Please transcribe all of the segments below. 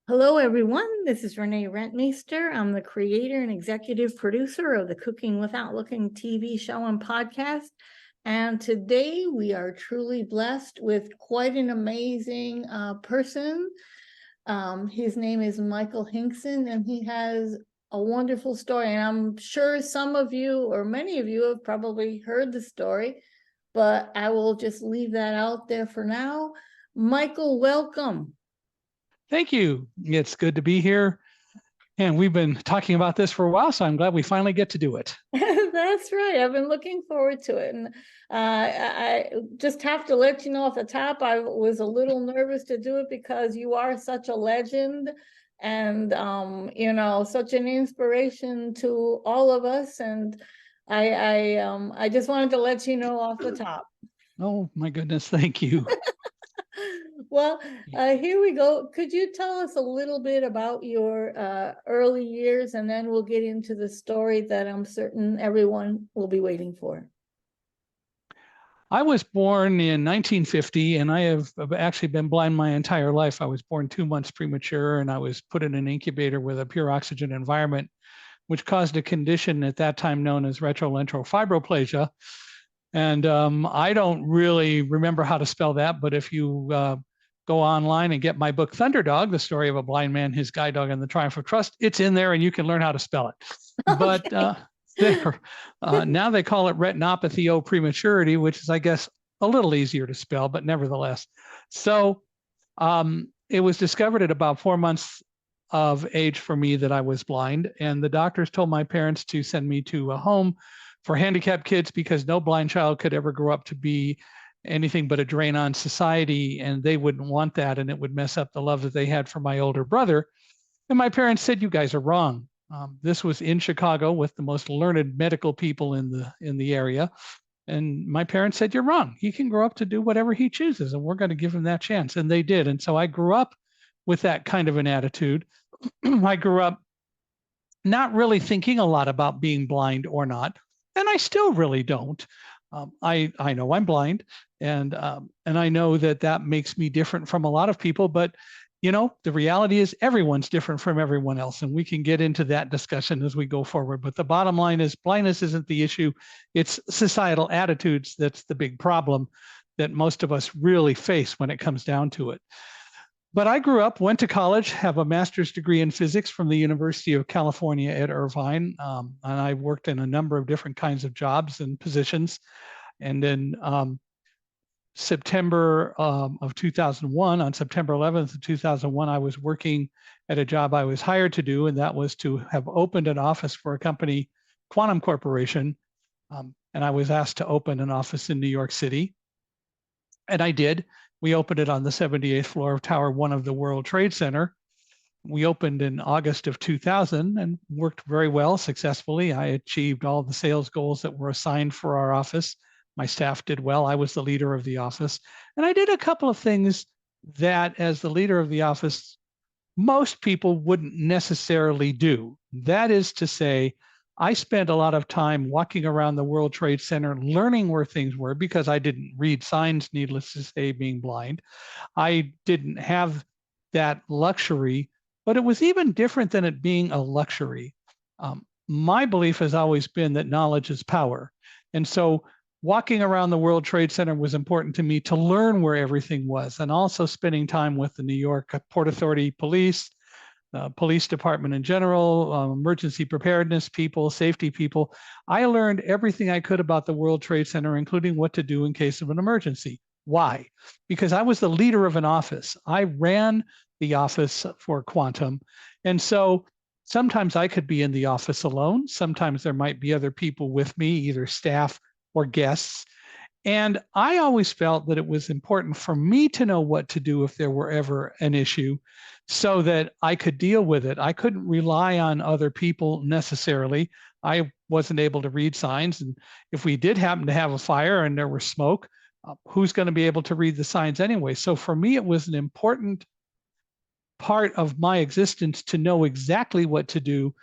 Hello, everyone. This is Renee Rentmeester. I'm the creator and executive producer of the Cooking Without Looking TV show and podcast. And today we are truly blessed with quite an amazing person. His name is Michael Hingson, and he has a wonderful story. And I'm sure some of you or many of you have probably heard the story, but I will just leave that out there for now. Michael, welcome. Thank you. It's good to be here. And we've been talking about this for a while, so I'm glad we finally get to do it. That's right. I've been looking forward to it. And I just have to let you know off the top, I was a little nervous to do it because you are such a legend and, such an inspiration to all of us. And I just wanted to let you know off the top. Oh, my goodness. Thank you. Well, here we go. Could you tell us a little bit about your early years, and then we'll get into the story that I'm certain everyone will be waiting for. I was born in 1950, and I have actually been blind my entire life. I was born 2 months premature, and I was put in an incubator with a pure oxygen environment, which caused a condition at that time known as retrolental fibroplasia. And I don't really remember how to spell that, but if you go online and get my book, Thunderdog, the story of a blind man, his guide dog, and the triumph of trust, it's in there and you can learn how to spell it. Okay. But now they call it retinopathy o prematurity, which is, I guess, a little easier to spell, but nevertheless. So it was discovered at about 4 months of age for me that I was blind. And the doctors told my parents to send me to a home for handicapped kids because no blind child could ever grow up to be anything but a drain on society, and they wouldn't want that, and it would mess up the love that they had for my older brother. And my parents said, "You guys are wrong." This was in Chicago with the most learned medical people in the area, and my parents said, "You're wrong. He can grow up to do whatever he chooses, and we're going to give him that chance." And they did. And so I grew up with that kind of an attitude. I grew up not really thinking a lot about being blind or not, and I still really don't. I know I'm blind, and I know that makes me different from a lot of people. But the reality is everyone's different from everyone else, and we can get into that discussion as we go forward. But the bottom line is blindness isn't the issue; it's societal attitudes that's the big problem that most of us really face when it comes down to it. But I grew up, went to college, have a master's degree in physics from the University of California at Irvine. And I worked in a number of different kinds of jobs and positions. And then September of 2001, on September 11th of 2001, I was working at a job I was hired to do, and that was to have opened an office for a company, Quantum Corporation. And I was asked to open an office in New York City. And I did. We opened it on the 78th floor of Tower 1 of the World Trade Center. We opened in August of 2000 and worked very well, successfully. I achieved all the sales goals that were assigned for our office. My staff did well. I was the leader of the office. And I did a couple of things that, as the leader of the office, most people wouldn't necessarily do. That is to say, I spent a lot of time walking around the World Trade Center, learning where things were, because I didn't read signs, needless to say, being blind. I didn't have that luxury, but it was even different than it being a luxury. My belief has always been that knowledge is power. And so walking around the World Trade Center was important to me to learn where everything was, and also spending time with the New York Port Authority police, police department in general, emergency preparedness people, safety people. I learned everything I could about the World Trade Center, including what to do in case of an emergency. Why? Because I was the leader of an office. I ran the office for Quantum. And so sometimes I could be in the office alone. Sometimes there might be other people with me, either staff or guests. And I always felt that it was important for me to know what to do if there were ever an issue, so that I could deal with it. I couldn't rely on other people necessarily. I wasn't able to read signs. And if we did happen to have a fire and there was smoke, who's going to be able to read the signs anyway? So for me, it was an important part of my existence to know exactly what to do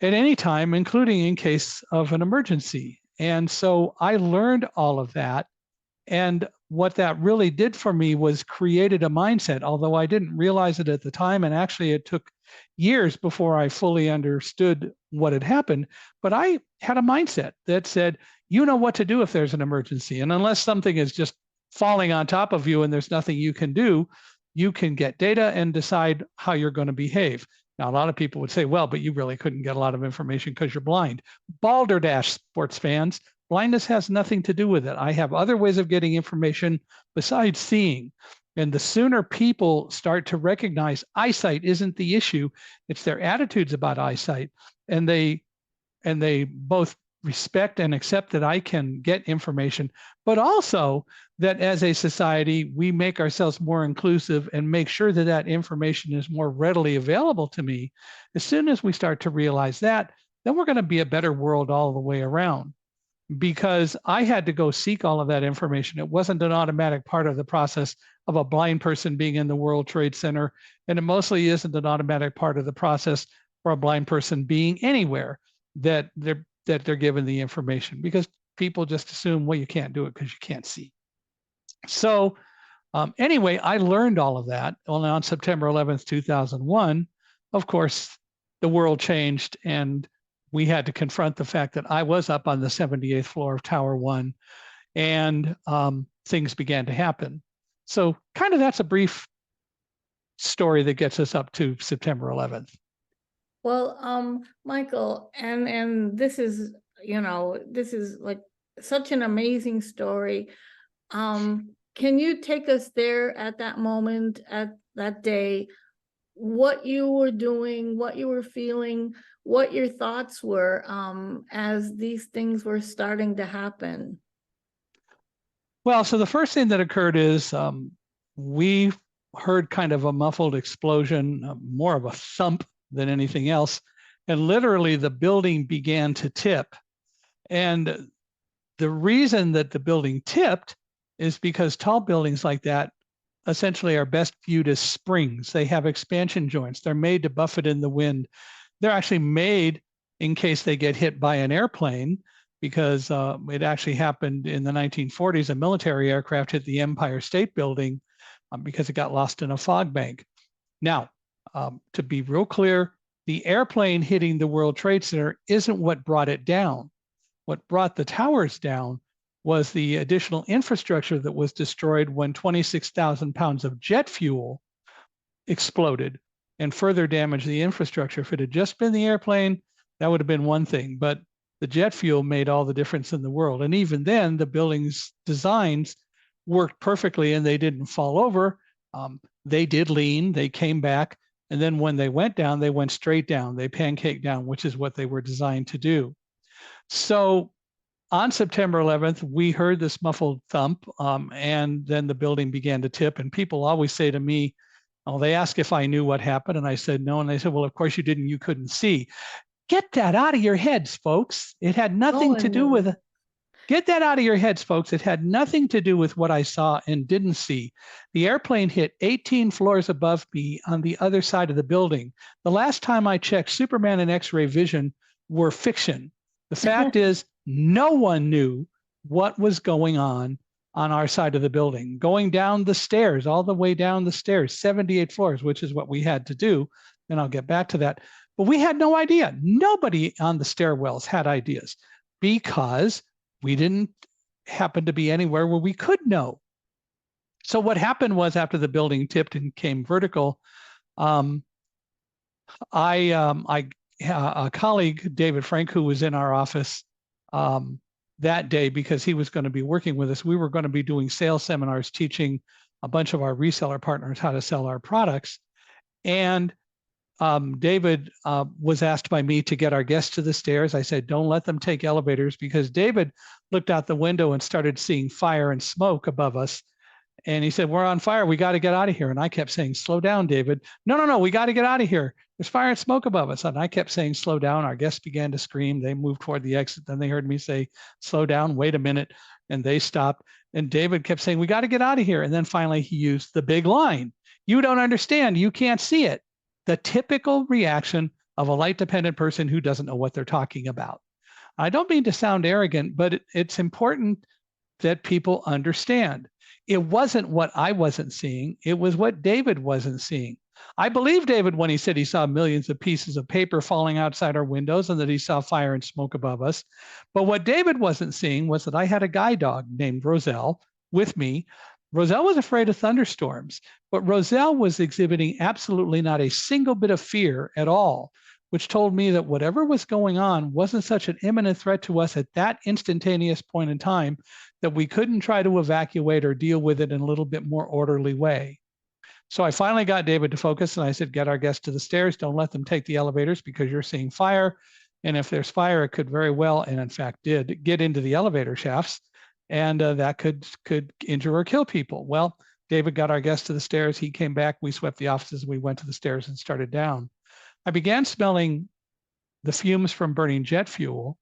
at any time, including in case of an emergency. And so I learned all of that. And what that really did for me was created a mindset, although I didn't realize it at the time. And actually, it took years before I fully understood what had happened. But I had a mindset that said, you know what to do if there's an emergency. And unless something is just falling on top of you and there's nothing you can do, you can get data and decide how you're going to behave. Now, a lot of people would say, well, but you really couldn't get a lot of information because you're blind. Balderdash, sports fans. Blindness has nothing to do with it. I have other ways of getting information besides seeing. And the sooner people start to recognize eyesight isn't the issue, it's their attitudes about eyesight. And they both respect and accept that I can get information, but also that as a society, we make ourselves more inclusive and make sure that that information is more readily available to me. As soon as we start to realize that, then we're going to be a better world all the way around. Because I had to go seek all of that information. It wasn't an automatic part of the process of a blind person being in the World Trade Center, and it mostly isn't an automatic part of the process for a blind person being anywhere that they're given the information, because people just assume, well, you can't do it because you can't see. So anyway, I learned all of that on September 11th, 2001. Of course, the world changed, and we had to confront the fact that I was up on the 78th floor of Tower 1, and things began to happen. So kind of that's a brief story that gets us up to September 11th. Well, Michael, and this is, this is like such an amazing story. Can you take us there at that moment, at that day, what you were doing, what you were feeling, what your thoughts were as these things were starting to happen? Well, so the first thing that occurred is we heard kind of a muffled explosion, more of a thump than anything else. And literally the building began to tip. And the reason that the building tipped is because tall buildings like that essentially are best viewed as springs. They have expansion joints. They're made to buffet in the wind. They're actually made in case they get hit by an airplane, because it actually happened in the 1940s. A military aircraft hit the Empire State Building because it got lost in a fog bank. Now, to be real clear, the airplane hitting the World Trade Center isn't what brought it down. What brought the towers down was the additional infrastructure that was destroyed when 26,000 pounds of jet fuel exploded and further damaged the infrastructure. If it had just been the airplane, that would have been one thing, but the jet fuel made all the difference in the world. And even then, the building's designs worked perfectly and they didn't fall over. They did lean, they came back, and then when they went down, they went straight down. They pancaked down, which is what they were designed to do. So on September 11th, we heard this muffled thump, and then the building began to tip. And people always say to me, oh, they ask if I knew what happened, and I said no. And they said, well, of course you didn't, you couldn't see. Get that out of your heads, folks. It had nothing to do with, get that out of your heads, folks. It had nothing to do with what I saw and didn't see. The airplane hit 18 floors above me on the other side of the building. The last time I checked, Superman and X-ray vision were fiction. The fact is, no one knew what was going on our side of the building. Going down the stairs, all the way down the stairs, 78 floors, which is what we had to do. And I'll get back to that. But we had no idea. Nobody on the stairwells had ideas because we didn't happen to be anywhere where we could know. So what happened was, after the building tipped and came vertical, a colleague, David Frank, who was in our office that day, because he was going to be working with us, we were going to be doing sales seminars teaching a bunch of our reseller partners how to sell our products. And David was asked by me to get our guests to the stairs. I said, don't let them take elevators, because David looked out the window and started seeing fire and smoke above us. And he said, we're on fire. We got to get out of here. And I kept saying, slow down, David. No, we got to get out of here. There's fire and smoke above us. And I kept saying, slow down. Our guests began to scream. They moved toward the exit. Then they heard me say, slow down, wait a minute. And they stopped. And David kept saying, we got to get out of here. And then finally he used the big line. You don't understand. You can't see it. The typical reaction of a light-dependent person who doesn't know what they're talking about. I don't mean to sound arrogant, but it's important that people understand. it wasn't what I wasn't seeing. It was what David wasn't seeing. I believe David when he said he saw millions of pieces of paper falling outside our windows and that he saw fire and smoke above us. But what David wasn't seeing was that I had a guide dog named Roselle with me. Roselle was afraid of thunderstorms, but Roselle was exhibiting absolutely not a single bit of fear at all, which told me that whatever was going on wasn't such an imminent threat to us at that instantaneous point in time that we couldn't try to evacuate or deal with it in a little bit more orderly way. So I finally got David to focus and I said, get our guests to the stairs. Don't let them take the elevators because you're seeing fire. And if there's fire, it could very well, and in fact did, get into the elevator shafts, and that could injure or kill people. Well, David got our guests to the stairs. He came back. We swept the offices. We went to the stairs and started down. I began smelling the fumes from burning jet fuel.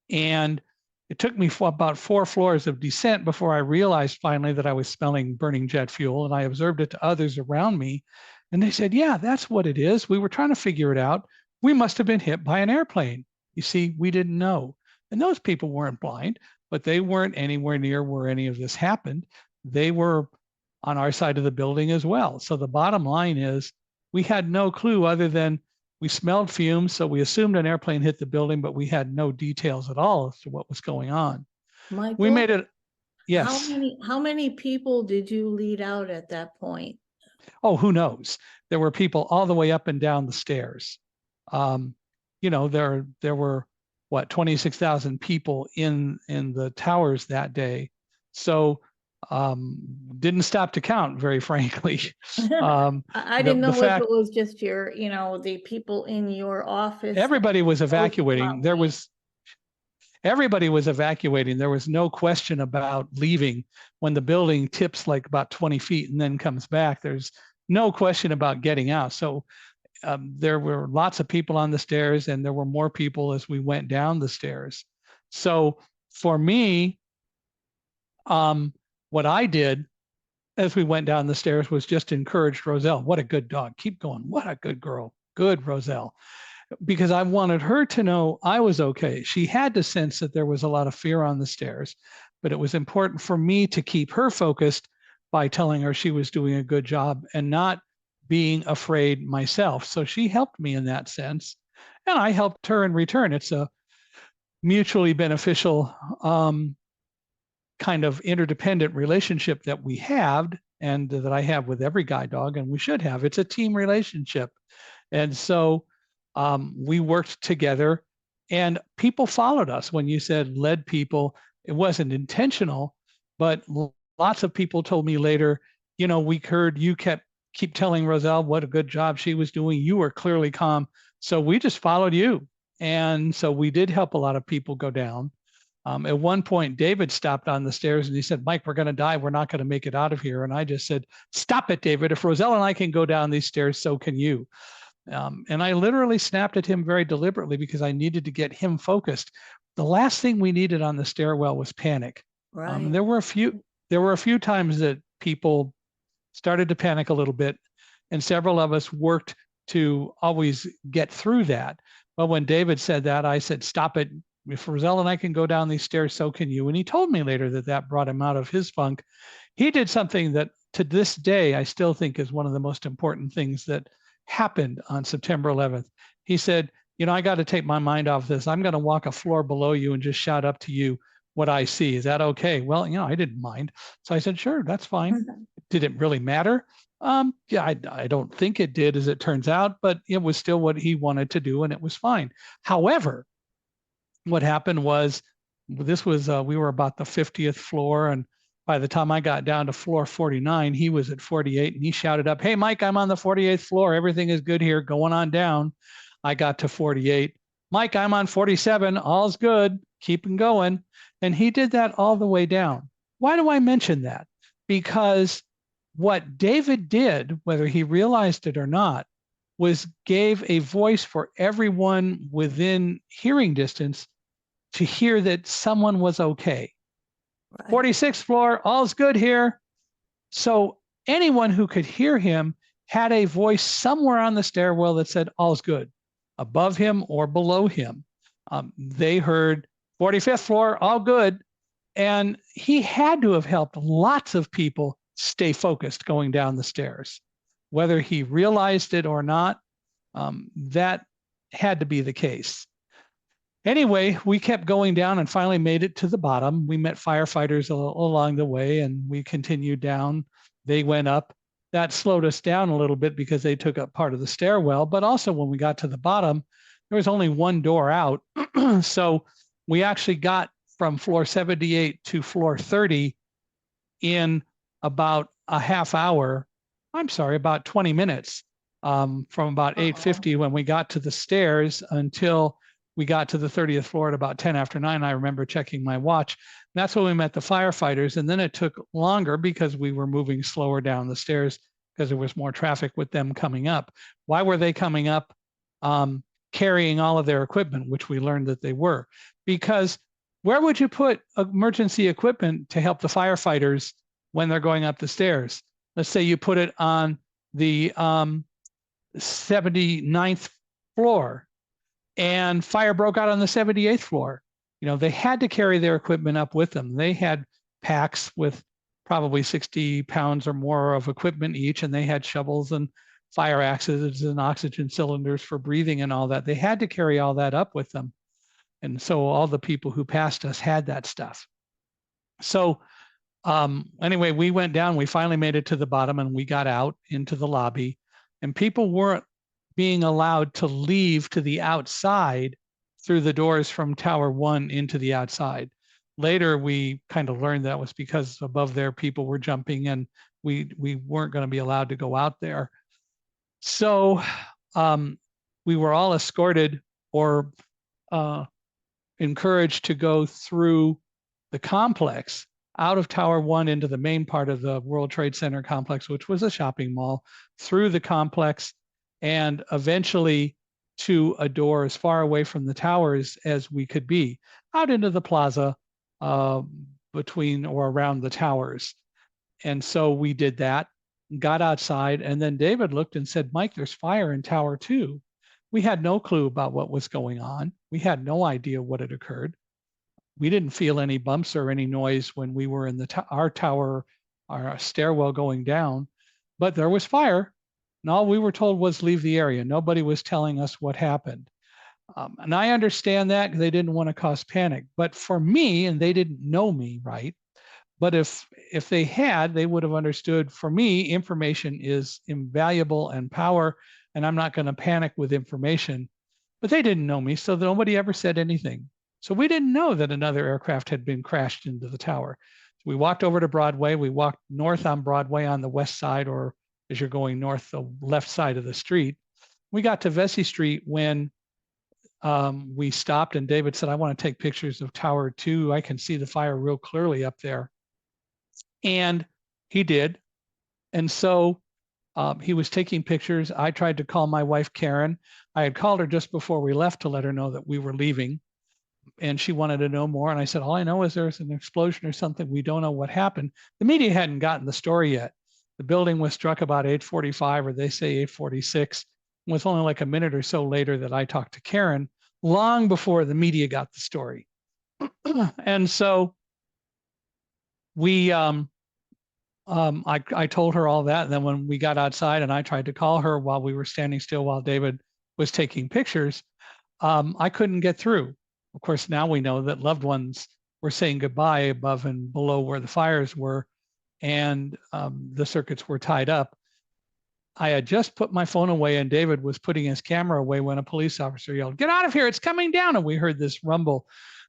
And it took me about 4 floors of descent before I realized finally that I was smelling burning jet fuel. And I observed it to others around me. And they said, yeah, that's what it is. We were trying to figure it out. We must have been hit by an airplane. You see, we didn't know. And those people weren't blind, but they weren't anywhere near where any of this happened. They were on our side of the building as well. So the bottom line is we had no clue other than we smelled fumes, so we assumed an airplane hit the building, but we had no details at all as to what was going on. Michael, We made it, yes. how many people did you lead out at that point? Oh, who knows? There were people all the way up and down the stairs. You know, there were what 26,000 people in the towers that day. So didn't stop to count, very frankly. I didn't know if it was just your, the people in your office. Everybody was evacuating. Everybody was evacuating. There was no question about leaving. When the building tips like about 20 feet and then comes back, there's no question about getting out. So there were lots of people on the stairs, and there were more people as we went down the stairs. So for me, what I did as we went down the stairs was just encourage Roselle. What a good dog. Keep going. What a good girl. Good, Roselle. Because I wanted her to know I was okay. She had to sense that there was a lot of fear on the stairs, but it was important for me to keep her focused by telling her she was doing a good job and not being afraid myself. So she helped me in that sense, and I helped her in return. It's a mutually beneficial kind of interdependent relationship that we have, and that I have with every guide dog, and we should have. It's a team relationship. And so we worked together, and people followed us. When you said led people, it wasn't intentional, but lots of people told me later, we heard you keep telling Roselle what a good job she was doing. You were clearly calm. So we just followed you. And so we did help a lot of people go down. At one point, David stopped on the stairs and he said, Mike, we're going to die. We're not going to make it out of here. And I just said, stop it, David. If Roselle and I can go down these stairs, so can you. And I literally snapped at him very deliberately because I needed to get him focused. The last thing we needed on the stairwell was panic. Right. There were a few times that people started to panic a little bit, and several of us worked to always get through that. But when David said that, I said, stop it. If Roselle and I can go down these stairs, so can you. And he told me later that brought him out of his funk. He did something that to this day, I still think is one of the most important things that happened on September 11th. He said, I got to take my mind off this. I'm going to walk a floor below you and just shout up to you what I see. Is that okay? Well, I didn't mind. So I said, sure, that's fine. Did it really matter? Yeah, I don't think it did, as it turns out, but it was still what he wanted to do, and it was fine. However, what happened was we were about the 50th floor, and by the time I got down to floor 49, he was at 48, and he shouted up, hey, Mike, I'm on the 48th floor. Everything is good here. Going on down. I got to 48. Mike, I'm on 47. All's good. Keeping going. And he did that all the way down. Why do I mention that? Because what David did, whether he realized it or not, was gave a voice for everyone within hearing distance to hear that someone was okay. Right. 46th floor, all's good here. So anyone who could hear him had a voice somewhere on the stairwell that said all's good, above him or below him. They heard 45th floor, all good. And he had to have helped lots of people stay focused going down the stairs. Whether he realized it or not, that had to be the case. Anyway, we kept going down and finally made it to the bottom. We met firefighters along the way and we continued down. They went up. That slowed us down a little bit because they took up part of the stairwell. But also when we got to the bottom, there was only one door out. So we actually got from floor 78 to floor 30 in about a half hour. I'm sorry, about 20 minutes, from about 8:50 when we got to the stairs until we got to the 30th floor at about 10 after 9. I remember checking my watch. That's when we met the firefighters. And then it took longer because we were moving slower down the stairs because there was more traffic with them coming up. Why were they coming up carrying all of their equipment, which we learned that they were? Because where would you put emergency equipment to help the firefighters when they're going up the stairs? Let's say you put it on the 79th floor and fire broke out on the 78th floor. They had to carry their equipment up with them. They had packs with probably 60 pounds or more of equipment each, and they had shovels and fire axes and oxygen cylinders for breathing and all that. They had to carry all that up with them. And so all the people who passed us had that stuff. So anyway, we went down, we finally made it to the bottom and we got out into the lobby, and people weren't being allowed to leave to the outside through the doors from Tower 1 into the outside. Later, we kind of learned that was because above there, people were jumping and we weren't going to be allowed to go out there. So we were all escorted or encouraged to go through the complex out of Tower 1 into the main part of the World Trade Center complex, which was a shopping mall, through the complex, and eventually to a door as far away from the towers as we could be, out into the plaza between or around the towers. And so we did that, got outside, and then David looked and said, "Mike, there's fire in Tower 2. We had no clue about what was going on. We had no idea what had occurred. We didn't feel any bumps or any noise when we were in our tower, our stairwell going down, but there was fire. And all we were told was leave the area. Nobody was telling us what happened." And I understand that they didn't want to cause panic. But for me, and they didn't know me, right? But if they had, they would have understood, for me, information is invaluable and power, and I'm not going to panic with information. But they didn't know me, so nobody ever said anything. So we didn't know that another aircraft had been crashed into the tower. So we walked over to Broadway. We walked north on Broadway on the west side, or as you're going north, the left side of the street. We got to Vesey Street when we stopped, and David said, "I want to take pictures of Tower 2. I can see the fire real clearly up there." And he did. And so he was taking pictures. I tried to call my wife, Karen. I had called her just before we left to let her know that we were leaving, and she wanted to know more. And I said, "All I know is there's an explosion or something. We don't know what happened." The media hadn't gotten the story yet. The building was struck about 8:45, or they say 8:46. It was only like a minute or so later that I talked to Karen, long before the media got the story. And so we, I told her all that. And then when we got outside and I tried to call her while we were standing still while David was taking pictures, I couldn't get through. Of course, now we know that loved ones were saying goodbye above and below where the fires were, and the circuits were tied up. I had just put my phone away and David was putting his camera away when a police officer yelled, "Get out of here, it's coming down." And we heard this rumble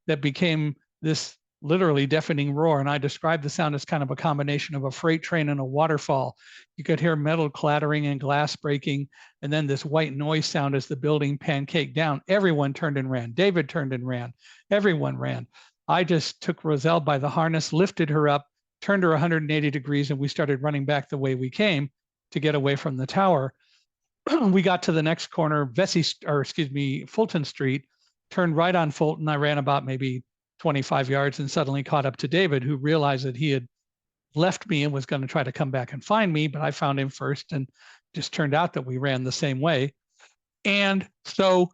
that became this literally deafening roar. And I described the sound as kind of a combination of a freight train and a waterfall. You could hear metal clattering and glass breaking, and then this white noise sound as the building pancaked down. Everyone turned and ran. David turned and ran. Everyone ran. I just took Roselle by the harness, lifted her up, turned her 180 degrees, and we started running back the way we came to get away from the tower. We got to the next corner, Fulton Street, turned right on Fulton. I ran about maybe 25 yards and suddenly caught up to David, who realized that he had left me and was going to try to come back and find me, but I found him first, and just turned out that we ran the same way. And so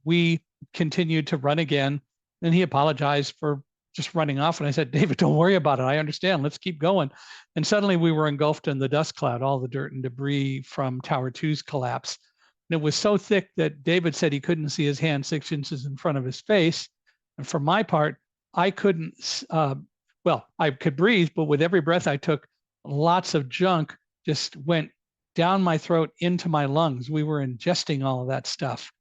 we continued to run again. Then he apologized for just running off. And I said, David, don't worry about it. I understand. Let's keep going. And suddenly we were engulfed in the dust cloud, all the dirt and debris from Tower 2's collapse. And it was so thick that David said he couldn't see his hand 6 inches in front of his face. And for my part, I couldn't, well, I could breathe, but with every breath I took, lots of junk just went down my throat into my lungs. We were ingesting all of that stuff.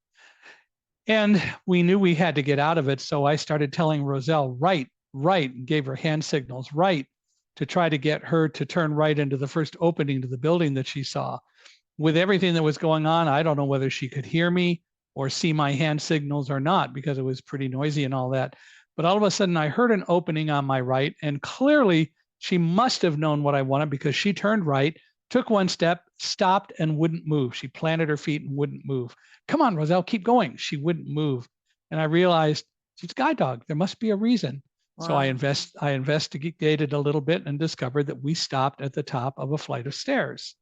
And we knew we had to get out of it. So I started telling Roselle, right, and gave her hand signals, right, to try to get her to turn right into the first opening to the building that she saw. With everything that was going on, I don't know whether she could hear me or see my hand signals or not, because it was pretty noisy and all that. But all of a sudden I heard an opening on my right, and clearly she must have known what I wanted, because she turned right, took one step, stopped, and wouldn't move. She planted her feet and wouldn't move. Come on, Roselle, keep going. She wouldn't move. And I realized she's a guide dog. There must be a reason. Wow. So I investigated a little bit and discovered that we stopped at the top of a flight of stairs,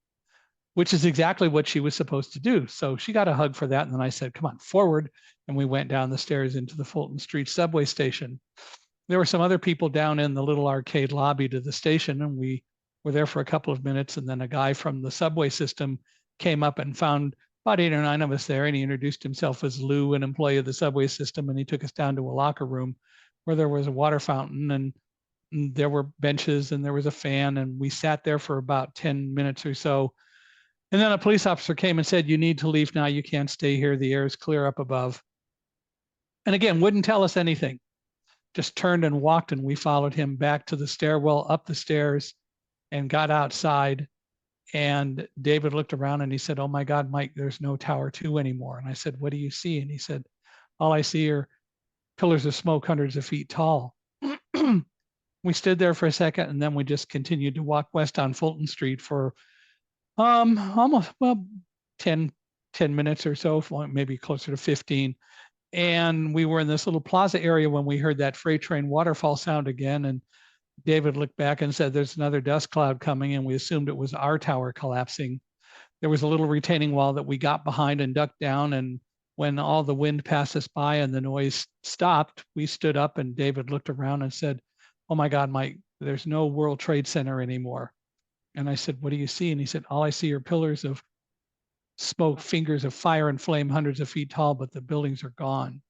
which is exactly what she was supposed to do. So she got a hug for that. And then I said, come on, forward. And we went down the stairs into the Fulton Street subway station. There were some other people down in the little arcade lobby to the station, and we were there for a couple of minutes. And then a guy from the subway system came up and found about 8 or 9 of us there. And he introduced himself as Lou, an employee of the subway system. And he took us down to a locker room where there was a water fountain, and there were benches, and there was a fan. And we sat there for about 10 minutes or so. And then a police officer came and said, you need to leave now. You can't stay here. The air is clear up above. And again, wouldn't tell us anything. Just turned and walked, and we followed him back to the stairwell, up the stairs, and got outside. And David looked around and he said, oh my God, Mike, there's no Tower 2 anymore. And I said, what do you see? And he said, all I see are pillars of smoke hundreds of feet tall. We stood there for a second, and then we just continued to walk west on Fulton Street for almost, well, 10 minutes or so, maybe closer to 15. And we were in this little plaza area when we heard that freight train waterfall sound again. And David looked back and said, there's another dust cloud coming. And we assumed it was our tower collapsing. There was a little retaining wall that we got behind and ducked down. And when all the wind passed us by and the noise stopped, we stood up, and David looked around and said, oh my God, Mike, there's no World Trade Center anymore. And I said, what do you see? And he said, all I see are pillars of smoke, fingers of fire and flame hundreds of feet tall, but the buildings are gone.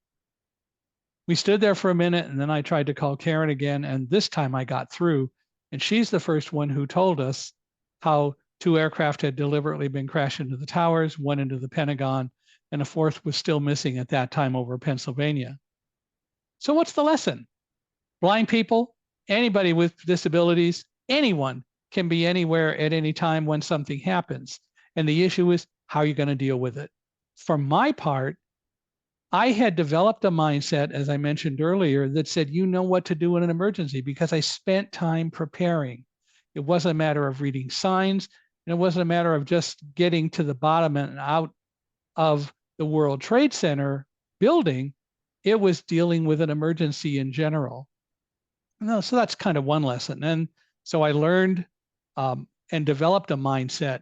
We stood there for a minute, and then I tried to call Karen again, and this time I got through. And she's the first one who told us how 2 aircraft had deliberately been crashed into the towers, 1 into the Pentagon, and a 4th was still missing at that time over Pennsylvania. So what's the lesson? Blind people, anybody with disabilities, anyone can be anywhere at any time when something happens. And the issue is, how are you going to deal with it? For my part, I had developed a mindset, as I mentioned earlier, that said, you know what to do in an emergency, because I spent time preparing. It wasn't a matter of reading signs, and it wasn't a matter of just getting to the bottom and out of the World Trade Center building. It was dealing with an emergency in general. No, so that's kind of one lesson. And so I learned and developed a mindset.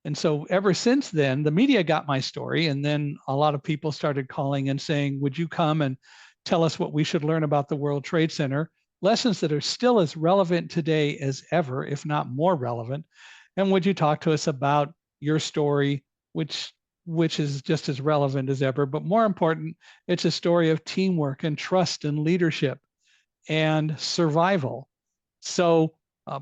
And so ever since then, the media got my story. And then a lot of people started calling and saying, would you come and tell us what we should learn about the World Trade Center? Lessons that are still as relevant today as ever, if not more relevant. And would you talk to us about your story, which is just as relevant as ever, but more important, it's a story of teamwork and trust and leadership and survival. So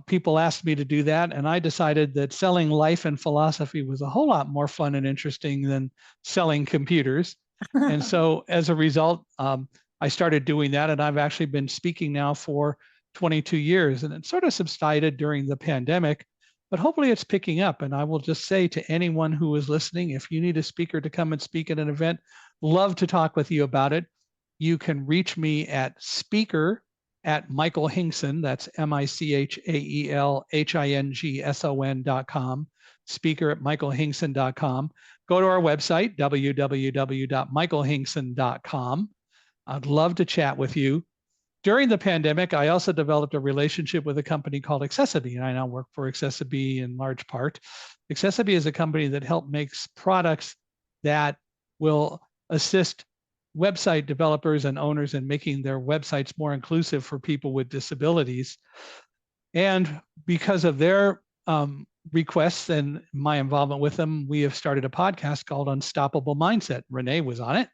people asked me to do that, and I decided that selling life and philosophy was a whole lot more fun and interesting than selling computers. And so as a result, I started doing that, and I've actually been speaking now for 22 years, and it sort of subsided during the pandemic, but hopefully it's picking up. And I will just say to anyone who is listening, if you need a speaker to come and speak at an event, love to talk with you about it. You can reach me at speaker@Michael Hingson, that's MichaelHingson.com, speaker@michaelhingson.com. Go to our website, www.michaelhingson.com. I'd love to chat with you. During the pandemic, I also developed a relationship with a company called Accessiby, and I now work for Accessiby in large part. Accessiby is a company that makes products that will assist website developers and owners and making their websites more inclusive for people with disabilities. And because of their requests and my involvement with them, we have started a podcast called Unstoppable Mindset. Renee was on it.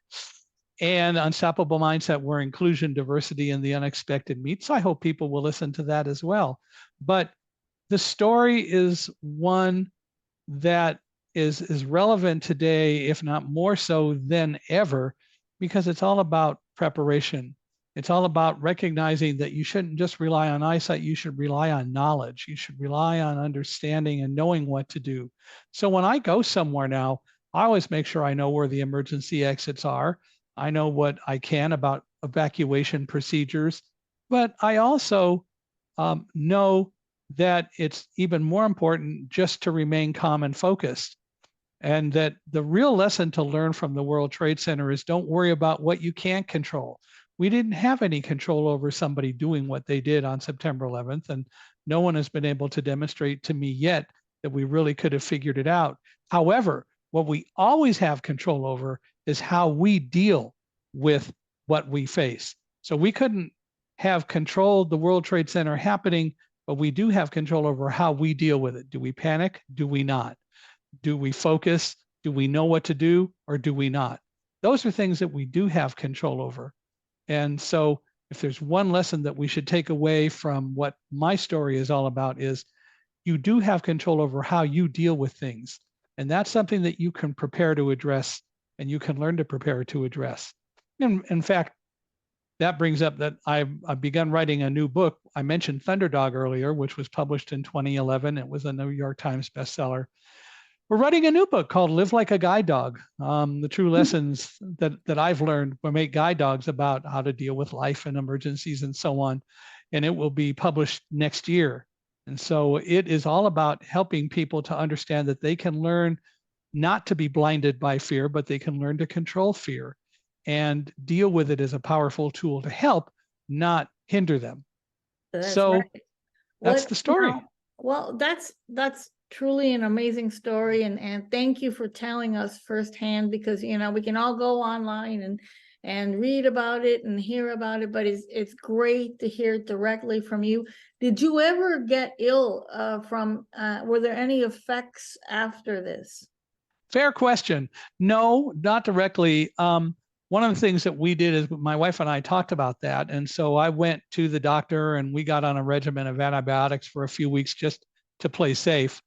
And Unstoppable Mindset, where inclusion, diversity, and the unexpected meet. So I hope people will listen to that as well. But the story is one that is relevant today, if not more so than ever, because it's all about preparation. It's all about recognizing that you shouldn't just rely on eyesight, you should rely on knowledge. You should rely on understanding and knowing what to do. So when I go somewhere now, I always make sure I know where the emergency exits are. I know what I can about evacuation procedures, but I also know that it's even more important just to remain calm and focused. And that the real lesson to learn from the World Trade Center is don't worry about what you can't control. We didn't have any control over somebody doing what they did on September 11th, and no one has been able to demonstrate to me yet that we really could have figured it out. However, what we always have control over is how we deal with what we face. So we couldn't have controlled the World Trade Center happening, but we do have control over how we deal with it. Do we panic? Do we not? Do we focus? Do we know what to do, or do we not? Those are things that we do have control over. And so if there's one lesson that we should take away from what my story is all about, is you do have control over how you deal with things. And that's something that you can prepare to address, and you can learn to prepare to address. And in fact, that brings up that I've begun writing a new book. I mentioned Thunderdog earlier, which was published in 2011. It was a New York Times bestseller. We're writing a new book called Live Like a Guide Dog. The true lessons that I've learned will make guide dogs about how to deal with life and emergencies and so on. And it will be published next year. And so it is all about helping people to understand that they can learn not to be blinded by fear, but they can learn to control fear and deal with it as a powerful tool to help, not hinder them. That's So right. that's the story. Well, that's truly an amazing story, and thank you for telling us firsthand, because we can all go online and read about it and hear about it, but it's great to hear it directly from you. Did you ever get ill from were there any effects after this? Fair question. No, not directly. One of the things that we did is my wife and I talked about that. And so I went to the doctor and we got on a regimen of antibiotics for a few weeks just to play safe.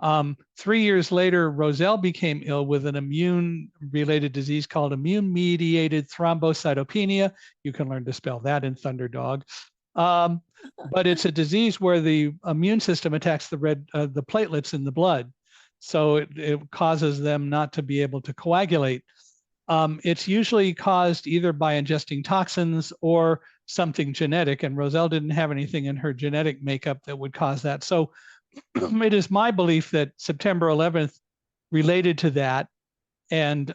3 years later, Roselle became ill with an immune-related disease called immune-mediated thrombocytopenia. You can learn to spell that in Thunderdog. But it's a disease where the immune system attacks the platelets in the blood. So it causes them not to be able to coagulate. It's usually caused either by ingesting toxins or something genetic, and Roselle didn't have anything in her genetic makeup that would cause that. So it is my belief that September 11th related to that, and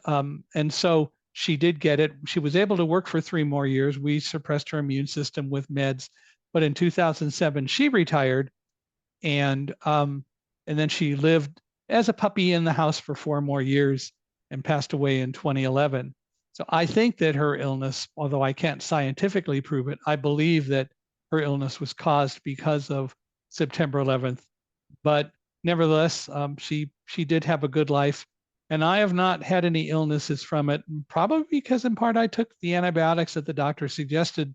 so she did get it. She was able to work for 3 more years. We suppressed her immune system with meds, but in 2007 she retired, and then she lived as a puppy in the house for 4 more years and passed away in 2011. So I think that her illness, although I can't scientifically prove it, I believe that her illness was caused because of September 11th. But nevertheless, she did have a good life. And I have not had any illnesses from it, probably because in part I took the antibiotics that the doctor suggested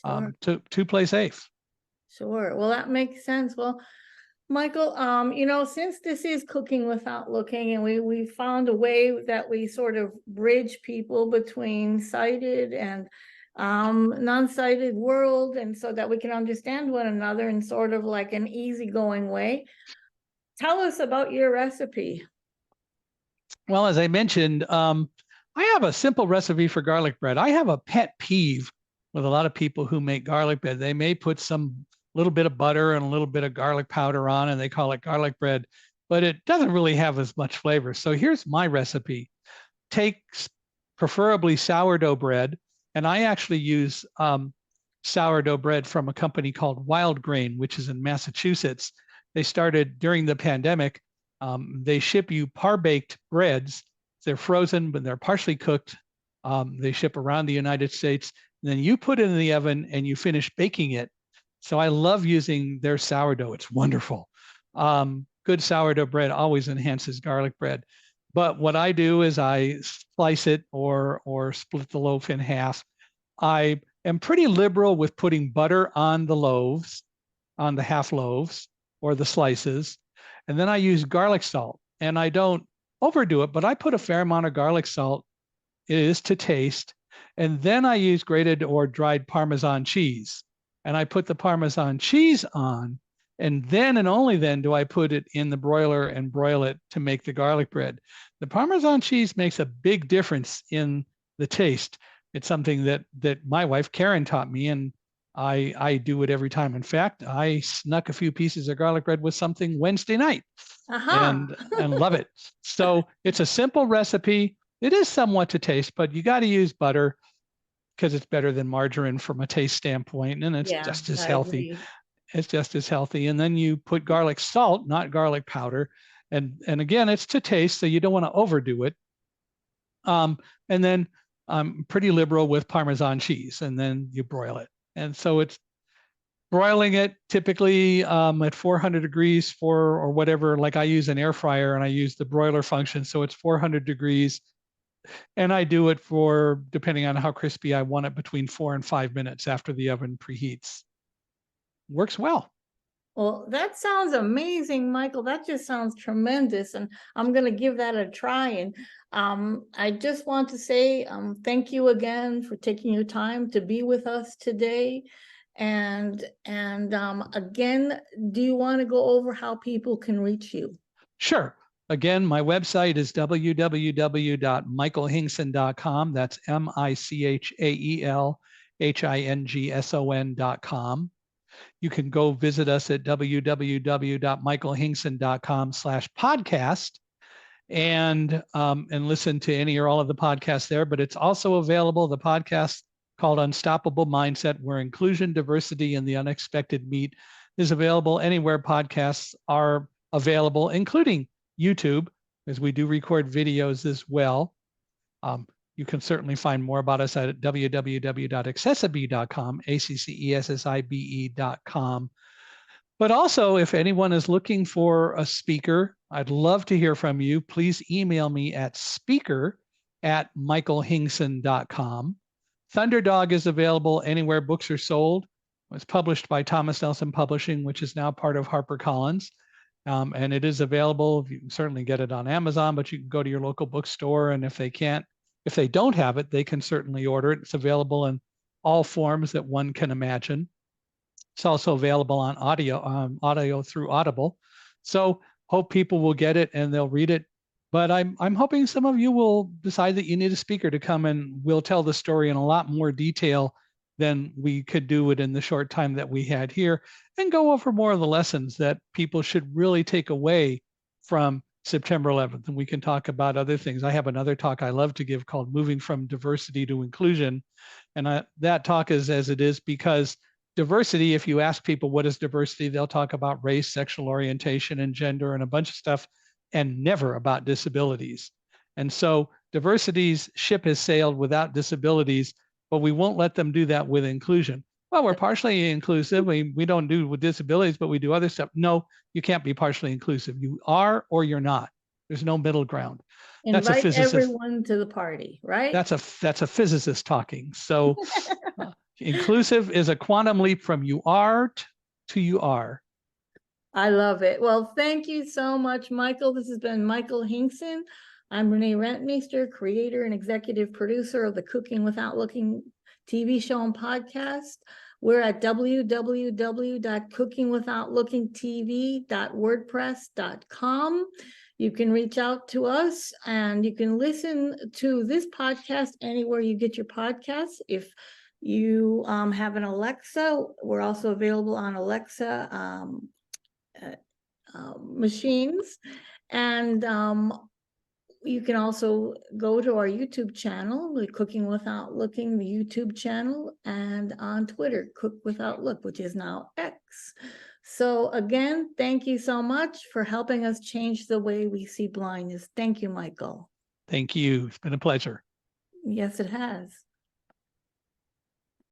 to play safe. Sure. Well, that makes sense. Well, Michael, since this is Cooking Without Looking, and we found a way that we sort of bridge people between sighted and non-sighted world, and so that we can understand one another in sort of like an easygoing way. Tell us about your recipe. Well, as I mentioned, I have a simple recipe for garlic bread. I have a pet peeve with a lot of people who make garlic bread. They may put some little bit of butter and a little bit of garlic powder on, and they call it garlic bread, but it doesn't really have as much flavor. So here's my recipe. Take preferably sourdough bread, and I actually use sourdough bread from a company called Wild Grain, which is in Massachusetts. They started during the pandemic. They ship you par-baked breads. They're frozen, but they're partially cooked They ship around the United States. And then you put it in the oven and you finish baking it. So I love using their sourdough. It's wonderful. Good sourdough bread always enhances garlic bread. But what I do is I slice it or split the loaf in half. I am pretty liberal with putting butter on the loaves, on the half loaves or the slices. And then I use garlic salt. And I don't overdo it, but I put a fair amount of garlic salt. It is to taste. And then I use grated or dried Parmesan cheese. And I put the Parmesan cheese on. And then and only then do I put it in the broiler and broil it to make the garlic bread. The Parmesan cheese makes a big difference in the taste. It's something that my wife Karen taught me, and I do it every time. In fact, I snuck a few pieces of garlic bread with something Wednesday night and love it. So it's a simple recipe. It is somewhat to taste, but you got to use butter because it's better than margarine from a taste standpoint, and it's just as healthy. It's just as healthy. And then you put garlic salt, not garlic powder. And again, it's to taste, so you don't want to overdo it. And then I'm pretty liberal with Parmesan cheese, and then you broil it. And so it's broiling it typically at 400 degrees or whatever. Like I use an air fryer and I use the broiler function. So it's 400 degrees. And I do it for, depending on how crispy I want it, between 4 and 5 minutes after the oven preheats. Works well. Well, that sounds amazing, Michael. That just sounds tremendous. And I'm going to give that a try. And I just want to say thank you again for taking your time to be with us today. And again, do you want to go over how people can reach you? Sure. Again, my website is www.michaelhingson.com. That's MICHAELHINGSON.com. You can go visit us at www.michaelhingson.com/podcast and listen to any or all of the podcasts there. But it's also available, the podcast called Unstoppable Mindset, where inclusion, diversity, and the unexpected meet, is available anywhere podcasts are available, including YouTube, as we do record videos as well. You can certainly find more about us at www.accessibe.com, ACCESSIBE.com. But also, if anyone is looking for a speaker, I'd love to hear from you. Please email me at speaker@michaelhingson.com. Thunderdog is available anywhere books are sold. It was published by Thomas Nelson Publishing, which is now part of HarperCollins. And it is available. You can certainly get it on Amazon, but you can go to your local bookstore, and if they don't have it, they can certainly order it. It's available in all forms that one can imagine. It's also available on audio through Audible. So hope people will get it and they'll read it. But I'm hoping some of you will decide that you need a speaker to come and we'll tell the story in a lot more detail than we could do it in the short time that we had here, and go over more of the lessons that people should really take away from September 11th. And we can talk about other things. I have another talk I love to give called Moving from Diversity to Inclusion. And that talk is as it is because diversity, if you ask people what is diversity, they'll talk about race, sexual orientation, and gender, and a bunch of stuff, and never about disabilities. And so diversity's ship has sailed without disabilities, but we won't let them do that with inclusion. Well, we're partially inclusive. We don't do with disabilities, but we do other stuff. No, you can't be partially inclusive. You are or you're not. There's no middle ground. Invite everyone to the party, right? That's a physicist talking. So inclusive is a quantum leap from you are to you are. I love it. Well, thank you so much, Michael. This has been Michael Hingson. I'm Renee Rentmeester, creator and executive producer of the Cooking Without Looking TV show and podcast. We're at www.cookingwithoutlookingtv.wordpress.com. You can reach out to us and you can listen to this podcast anywhere you get your podcasts. If you have an Alexa, we're also available on Alexa machines. And you can also go to our YouTube channel, the Cooking Without Looking, the YouTube channel, and on Twitter, Cook Without Look, which is now X. So again, thank you so much for helping us change the way we see blindness. Thank you, Michael. Thank you. It's been a pleasure. Yes, it has.